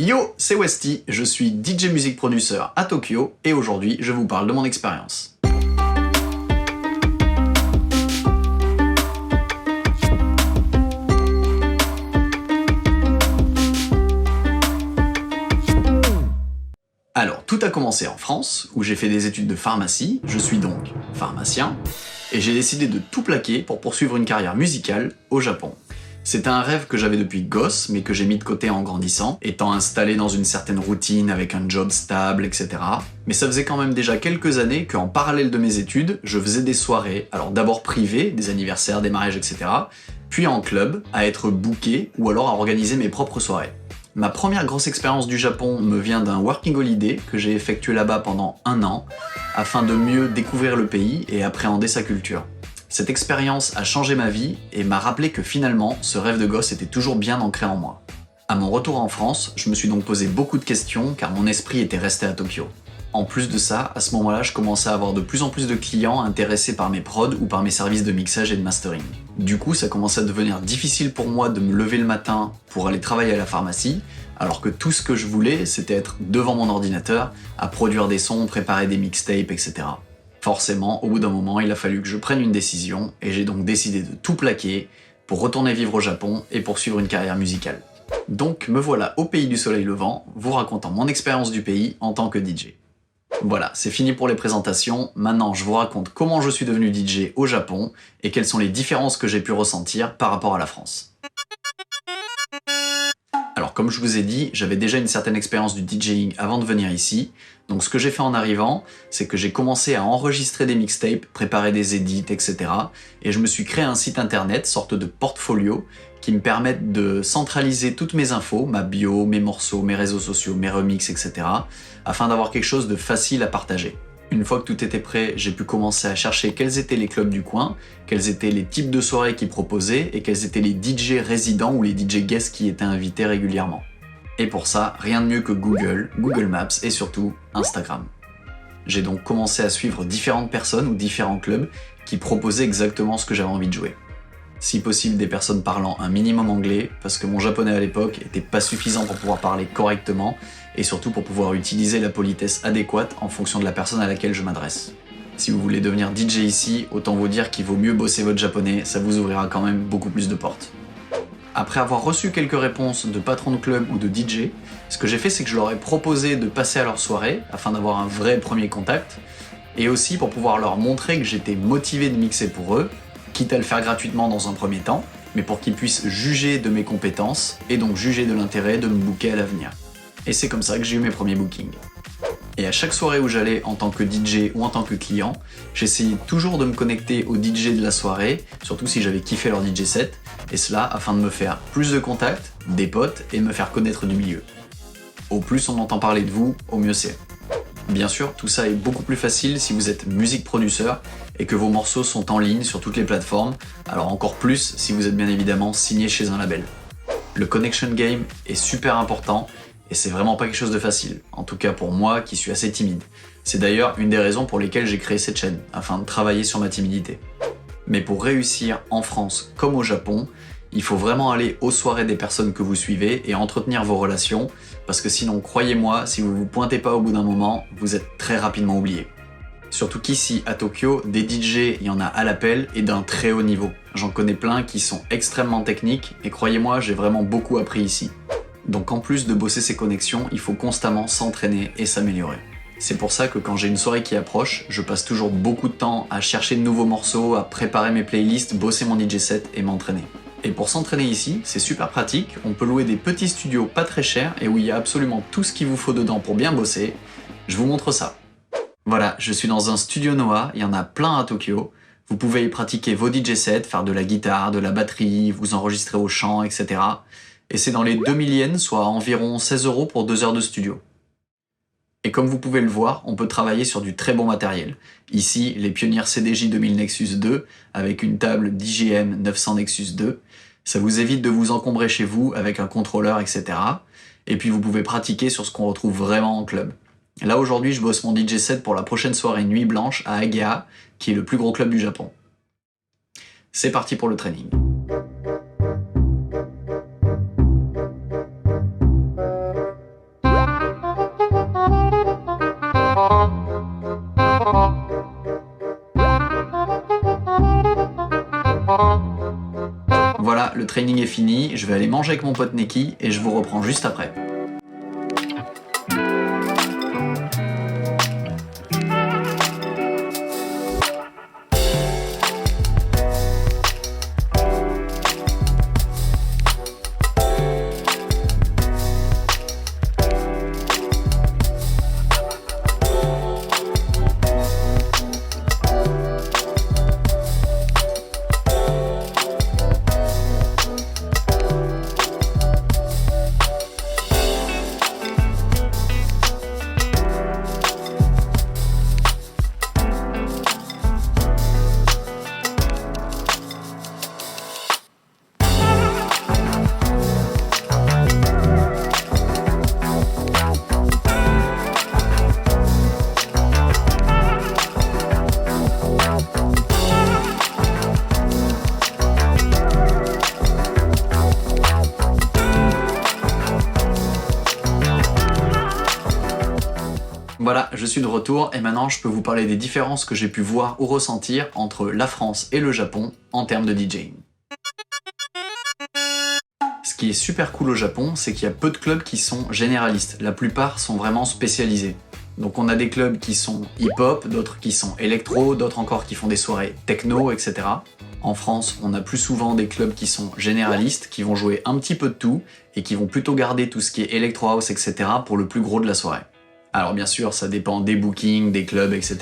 Yo, c'est Westy, je suis DJ Music Producer à Tokyo et aujourd'hui je vous parle de mon expérience. Alors, tout a commencé en France, où j'ai fait des études de pharmacie, je suis donc pharmacien, et j'ai décidé de tout plaquer pour poursuivre une carrière musicale au Japon. C'était un rêve que j'avais depuis gosse, mais que j'ai mis de côté en grandissant, étant installé dans une certaine routine avec un job stable, etc. Mais ça faisait quand même déjà quelques années qu'en parallèle de mes études, je faisais des soirées, alors d'abord privées, des anniversaires, des mariages, etc., puis en club, à être booké ou alors à organiser mes propres soirées. Ma première grosse expérience du Japon me vient d'un working holiday que j'ai effectué là-bas pendant 1 an, afin de mieux découvrir le pays et appréhender sa culture. Cette expérience a changé ma vie et m'a rappelé que finalement, ce rêve de gosse était toujours bien ancré en moi. À mon retour en France, je me suis donc posé beaucoup de questions car mon esprit était resté à Tokyo. En plus de ça, à ce moment-là, je commençais à avoir de plus en plus de clients intéressés par mes prods ou par mes services de mixage et de mastering. Du coup, ça commençait à devenir difficile pour moi de me lever le matin pour aller travailler à la pharmacie, alors que tout ce que je voulais, c'était être devant mon ordinateur, à produire des sons, préparer des mixtapes, etc. Forcément, au bout d'un moment, il a fallu que je prenne une décision, et j'ai donc décidé de tout plaquer pour retourner vivre au Japon et poursuivre une carrière musicale. Donc me voilà au pays du soleil levant, vous racontant mon expérience du pays en tant que DJ. Voilà, c'est fini pour les présentations, maintenant je vous raconte comment je suis devenu DJ au Japon et quelles sont les différences que j'ai pu ressentir par rapport à la France. Alors comme je vous ai dit, j'avais déjà une certaine expérience du DJing avant de venir ici, donc ce que j'ai fait en arrivant, c'est que j'ai commencé à enregistrer des mixtapes, préparer des edits, etc. Et je me suis créé un site internet, sorte de portfolio, qui me permettent de centraliser toutes mes infos, ma bio, mes morceaux, mes réseaux sociaux, mes remixes, etc. afin d'avoir quelque chose de facile à partager. Une fois que tout était prêt, j'ai pu commencer à chercher quels étaient les clubs du coin, quels étaient les types de soirées qu'ils proposaient et quels étaient les DJ résidents ou les DJ guests qui étaient invités régulièrement. Et pour ça, rien de mieux que Google, Google Maps et surtout Instagram. J'ai donc commencé à suivre différentes personnes ou différents clubs qui proposaient exactement ce que j'avais envie de jouer. Si possible des personnes parlant un minimum anglais, parce que mon japonais à l'époque était pas suffisant pour pouvoir parler correctement, et surtout pour pouvoir utiliser la politesse adéquate en fonction de la personne à laquelle je m'adresse. Si vous voulez devenir DJ ici, autant vous dire qu'il vaut mieux bosser votre japonais, ça vous ouvrira quand même beaucoup plus de portes. Après avoir reçu quelques réponses de patrons de club ou de DJ, ce que j'ai fait c'est que je leur ai proposé de passer à leur soirée, afin d'avoir un vrai premier contact, et aussi pour pouvoir leur montrer que j'étais motivé de mixer pour eux, quitte à le faire gratuitement dans un premier temps, mais pour qu'ils puissent juger de mes compétences, et donc juger de l'intérêt de me booker à l'avenir. Et c'est comme ça que j'ai eu mes premiers bookings. Et à chaque soirée où j'allais en tant que DJ ou en tant que client, j'essayais toujours de me connecter aux DJ de la soirée, surtout si j'avais kiffé leur DJ set, et cela afin de me faire plus de contacts, des potes, et de me faire connaître du milieu. Au plus on entend parler de vous, au mieux c'est. Bien sûr, tout ça est beaucoup plus facile si vous êtes music producer et que vos morceaux sont en ligne sur toutes les plateformes, alors encore plus si vous êtes bien évidemment signé chez un label. Le connection game est super important et c'est vraiment pas quelque chose de facile, en tout cas pour moi qui suis assez timide. C'est d'ailleurs une des raisons pour lesquelles j'ai créé cette chaîne, afin de travailler sur ma timidité. Mais pour réussir en France comme au Japon, il faut vraiment aller aux soirées des personnes que vous suivez et entretenir vos relations, parce que sinon, croyez-moi, si vous vous pointez pas au bout d'un moment, vous êtes très rapidement oublié. Surtout qu'ici, à Tokyo, des DJ, il y en a à l'appel et d'un très haut niveau. J'en connais plein qui sont extrêmement techniques, et croyez-moi, j'ai vraiment beaucoup appris ici. Donc en plus de bosser ses connexions, il faut constamment s'entraîner et s'améliorer. C'est pour ça que quand j'ai une soirée qui approche, je passe toujours beaucoup de temps à chercher de nouveaux morceaux, à préparer mes playlists, bosser mon DJ set et m'entraîner. Et pour s'entraîner ici, c'est super pratique, on peut louer des petits studios pas très chers et où il y a absolument tout ce qu'il vous faut dedans pour bien bosser. Je vous montre ça. Voilà, je suis dans un studio Noah, il y en a plein à Tokyo. Vous pouvez y pratiquer vos DJ sets, faire de la guitare, de la batterie, vous enregistrer au chant, etc. Et c'est dans les 2000 yens, soit environ 16 € pour 2 heures de studio. Et comme vous pouvez le voir, on peut travailler sur du très bon matériel. Ici, les Pioneer CDJ 2000 Nexus 2 avec une table DJM 900 Nexus 2. Ça vous évite de vous encombrer chez vous avec un contrôleur, etc. Et puis vous pouvez pratiquer sur ce qu'on retrouve vraiment en club. Là aujourd'hui, je bosse mon DJ set pour la prochaine soirée Nuit Blanche à Agea, qui est le plus gros club du Japon. C'est parti pour le training. training est fini, je vais aller manger avec mon pote Neki et je vous reprends juste après. Voilà, je suis de retour et maintenant je peux vous parler des différences que j'ai pu voir ou ressentir entre la France et le Japon en termes de DJing. Ce qui est super cool au Japon, c'est qu'il y a peu de clubs qui sont généralistes. La plupart sont vraiment spécialisés. Donc on a des clubs qui sont hip-hop, d'autres qui sont électro, d'autres encore qui font des soirées techno, etc. En France, on a plus souvent des clubs qui sont généralistes, qui vont jouer un petit peu de tout et qui vont plutôt garder tout ce qui est electro house, etc. pour le plus gros de la soirée. Alors bien sûr, ça dépend des bookings, des clubs, etc.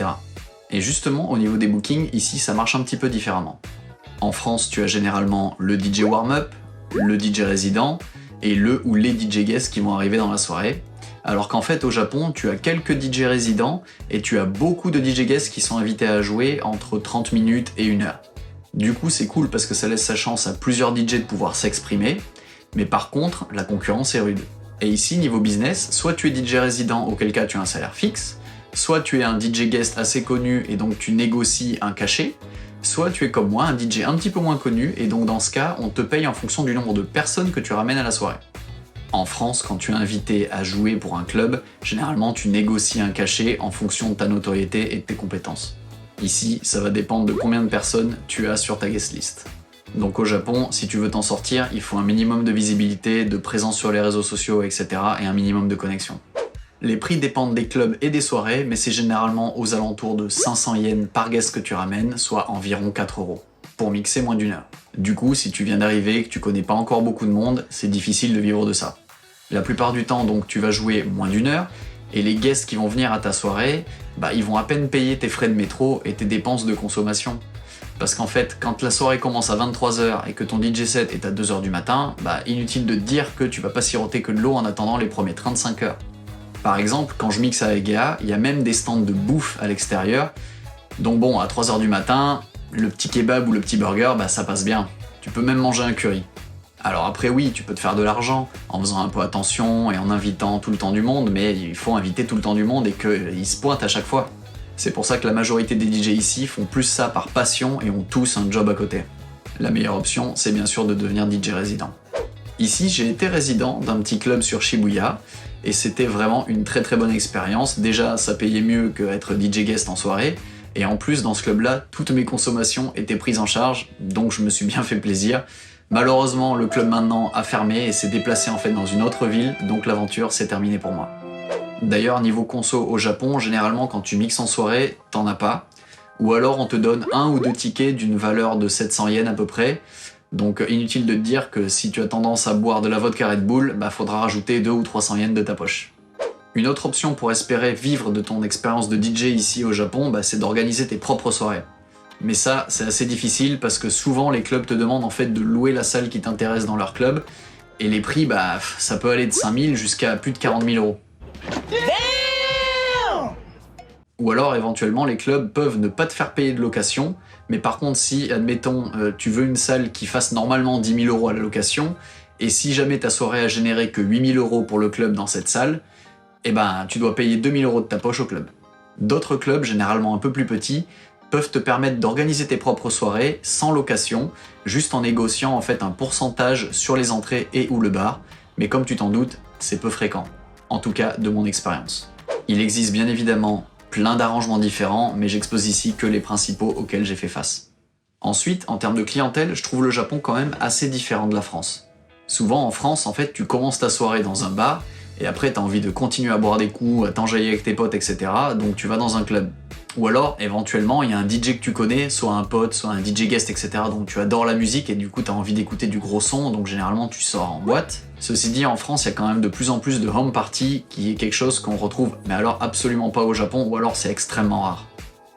Et justement, au niveau des bookings, ici, ça marche un petit peu différemment. En France, tu as généralement le DJ warm-up, le DJ résident, et le ou les DJ guests qui vont arriver dans la soirée. Alors qu'en fait, au Japon, tu as quelques DJ résidents, et tu as beaucoup de DJ guests qui sont invités à jouer entre 30 minutes et 1 heure. Du coup, c'est cool parce que ça laisse sa chance à plusieurs DJ de pouvoir s'exprimer, mais par contre, la concurrence est rude. Et ici, niveau business, soit tu es DJ résident, auquel cas tu as un salaire fixe, soit tu es un DJ guest assez connu et donc tu négocies un cachet, soit tu es comme moi, un DJ un petit peu moins connu et donc dans ce cas, on te paye en fonction du nombre de personnes que tu ramènes à la soirée. En France, quand tu es invité à jouer pour un club, généralement tu négocies un cachet en fonction de ta notoriété et de tes compétences. Ici, ça va dépendre de combien de personnes tu as sur ta guest list. Donc au Japon, si tu veux t'en sortir, il faut un minimum de visibilité, de présence sur les réseaux sociaux, etc. et un minimum de connexion. Les prix dépendent des clubs et des soirées, mais c'est généralement aux alentours de 500 yens par guest que tu ramènes, soit environ 4 €, pour mixer moins d'1 heure. Du coup, si tu viens d'arriver et que tu connais pas encore beaucoup de monde, c'est difficile de vivre de ça. La plupart du temps, donc, tu vas jouer moins d'1 heure, et les guests qui vont venir à ta soirée, ils vont à peine payer tes frais de métro et tes dépenses de consommation. Parce qu'en fait, quand la soirée commence à 23 h et que ton DJ set est à 2 h du matin, inutile de te dire que tu vas pas siroter que de l'eau en attendant les premiers 35 heures. Par exemple, quand je mixe à Egea, il y a même des stands de bouffe à l'extérieur, donc bon, à 3 h du matin, le petit kebab ou le petit burger, ça passe bien. Tu peux même manger un curry. Alors après oui, tu peux te faire de l'argent en faisant un peu attention et en invitant tout le temps du monde, mais il faut inviter tout le temps du monde et qu'ils se pointent à chaque fois. C'est pour ça que la majorité des DJ ici font plus ça par passion et ont tous un job à côté. La meilleure option, c'est bien sûr de devenir DJ résident. Ici, j'ai été résident d'un petit club sur Shibuya, et c'était vraiment une très très bonne expérience. Déjà, ça payait mieux qu'être DJ guest en soirée, et en plus, dans ce club-là, toutes mes consommations étaient prises en charge, donc je me suis bien fait plaisir. Malheureusement, le club maintenant a fermé et s'est déplacé en fait dans une autre ville, donc l'aventure s'est terminée pour moi. D'ailleurs, niveau conso au Japon, généralement quand tu mixes en soirée, t'en as pas. Ou alors on te donne 1 ou 2 tickets d'une valeur de 700 yens à peu près. Donc inutile de te dire que si tu as tendance à boire de la vodka Red Bull, faudra rajouter 200 ou 300 yens de ta poche. Une autre option pour espérer vivre de ton expérience de DJ ici au Japon, c'est d'organiser tes propres soirées. Mais ça, c'est assez difficile parce que souvent les clubs te demandent en fait de louer la salle qui t'intéresse dans leur club. Et les prix, ça peut aller de 5 000 jusqu'à plus de 40 000 €. Ou alors éventuellement les clubs peuvent ne pas te faire payer de location, mais par contre si, admettons, tu veux une salle qui fasse normalement 10 000 € à la location, et si jamais ta soirée a généré que 8 000 € pour le club dans cette salle, tu dois payer 2 000 € de ta poche au club. D'autres clubs, généralement un peu plus petits, peuvent te permettre d'organiser tes propres soirées sans location, juste en négociant en fait un pourcentage sur les entrées et ou le bar, mais comme tu t'en doutes, c'est peu fréquent. En tout cas, de mon expérience. Il existe bien évidemment plein d'arrangements différents, mais j'expose ici que les principaux auxquels j'ai fait face. Ensuite, en termes de clientèle, je trouve le Japon quand même assez différent de la France. Souvent en France, en fait, tu commences ta soirée dans un bar, et après t'as envie de continuer à boire des coups, à t'enjailler avec tes potes, etc. Donc tu vas dans un club. Ou alors, éventuellement, il y a un DJ que tu connais, soit un pote, soit un DJ guest, etc. Donc tu adores la musique et du coup t'as envie d'écouter du gros son, donc généralement tu sors en boîte. Ceci dit, en France, il y a quand même de plus en plus de home party, qui est quelque chose qu'on retrouve, mais alors absolument pas au Japon, ou alors c'est extrêmement rare.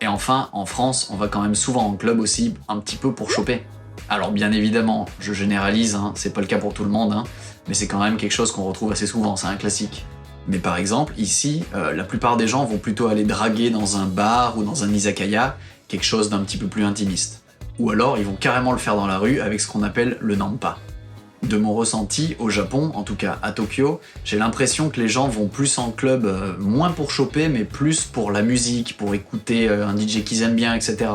Et enfin, en France, on va quand même souvent en club aussi, un petit peu pour choper. Alors bien évidemment, je généralise, hein, c'est pas le cas pour tout le monde, hein, mais c'est quand même quelque chose qu'on retrouve assez souvent, c'est un classique. Mais par exemple, ici, la plupart des gens vont plutôt aller draguer dans un bar ou dans un izakaya, quelque chose d'un petit peu plus intimiste. Ou alors, ils vont carrément le faire dans la rue avec ce qu'on appelle le nampa. De mon ressenti, au Japon, en tout cas à Tokyo, j'ai l'impression que les gens vont plus en club, moins pour choper, mais plus pour la musique, pour écouter un DJ qu'ils aiment bien, etc.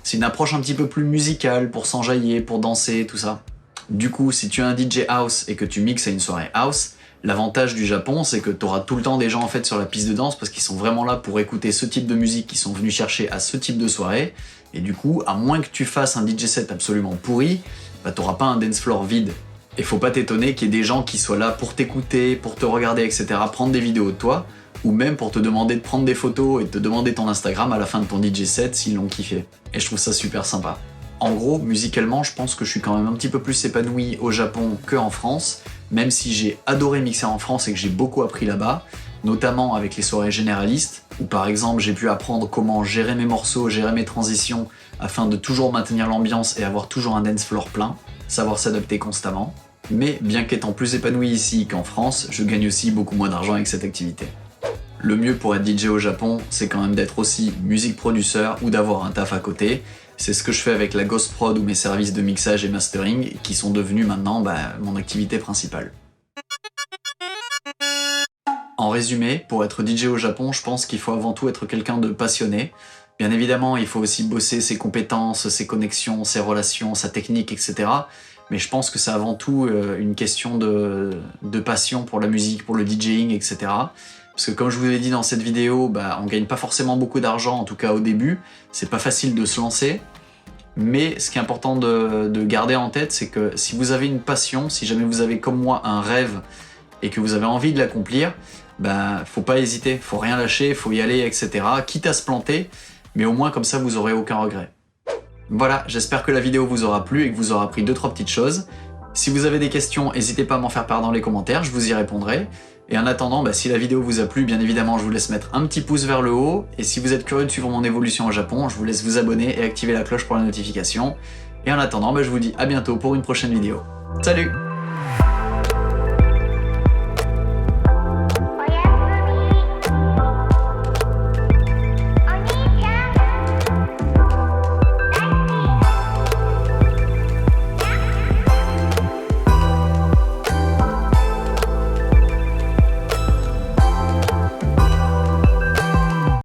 C'est une approche un petit peu plus musicale, pour s'enjailler, pour danser, tout ça. Du coup, si tu es un DJ house et que tu mixes à une soirée house, l'avantage du Japon, c'est que tu auras tout le temps des gens en fait sur la piste de danse parce qu'ils sont vraiment là pour écouter ce type de musique qu'ils sont venus chercher à ce type de soirée. Et du coup, à moins que tu fasses un DJ set absolument pourri, bah t'auras pas un dance floor vide. Et faut pas t'étonner qu'il y ait des gens qui soient là pour t'écouter, pour te regarder, etc., prendre des vidéos de toi, ou même pour te demander de prendre des photos et de te demander ton Instagram à la fin de ton DJ set s'ils l'ont kiffé. Et je trouve ça super sympa. En gros, musicalement, je pense que je suis quand même un petit peu plus épanoui au Japon qu'en France, même si j'ai adoré mixer en France et que j'ai beaucoup appris là-bas, notamment avec les soirées généralistes, où par exemple j'ai pu apprendre comment gérer mes morceaux, gérer mes transitions, afin de toujours maintenir l'ambiance et avoir toujours un dance floor plein, savoir s'adapter constamment. Mais bien qu'étant plus épanoui ici qu'en France, je gagne aussi beaucoup moins d'argent avec cette activité. Le mieux pour être DJ au Japon, c'est quand même d'être aussi music producer ou d'avoir un taf à côté. C'est ce que je fais avec la Ghost Prod ou mes services de mixage et mastering qui sont devenus maintenant mon activité principale. En résumé, pour être DJ au Japon, je pense qu'il faut avant tout être quelqu'un de passionné. Bien évidemment, il faut aussi bosser ses compétences, ses connexions, ses relations, sa technique, etc. Mais je pense que c'est avant tout une question de passion pour la musique, pour le DJing, etc. Parce que comme je vous l'ai dit dans cette vidéo, on gagne pas forcément beaucoup d'argent, en tout cas au début. C'est pas facile de se lancer. Mais ce qui est important de garder en tête, c'est que si vous avez une passion, si jamais vous avez comme moi un rêve et que vous avez envie de l'accomplir, faut pas hésiter, faut rien lâcher, faut y aller, etc. Quitte à se planter, mais au moins comme ça vous aurez aucun regret. Voilà, j'espère que la vidéo vous aura plu et que vous aura appris 2-3 petites choses. Si vous avez des questions, n'hésitez pas à m'en faire part dans les commentaires, je vous y répondrai. Et en attendant, si la vidéo vous a plu, bien évidemment, je vous laisse mettre un petit pouce vers le haut. Et si vous êtes curieux de suivre mon évolution au Japon, je vous laisse vous abonner et activer la cloche pour la notification. Et en attendant, je vous dis à bientôt pour une prochaine vidéo. Salut!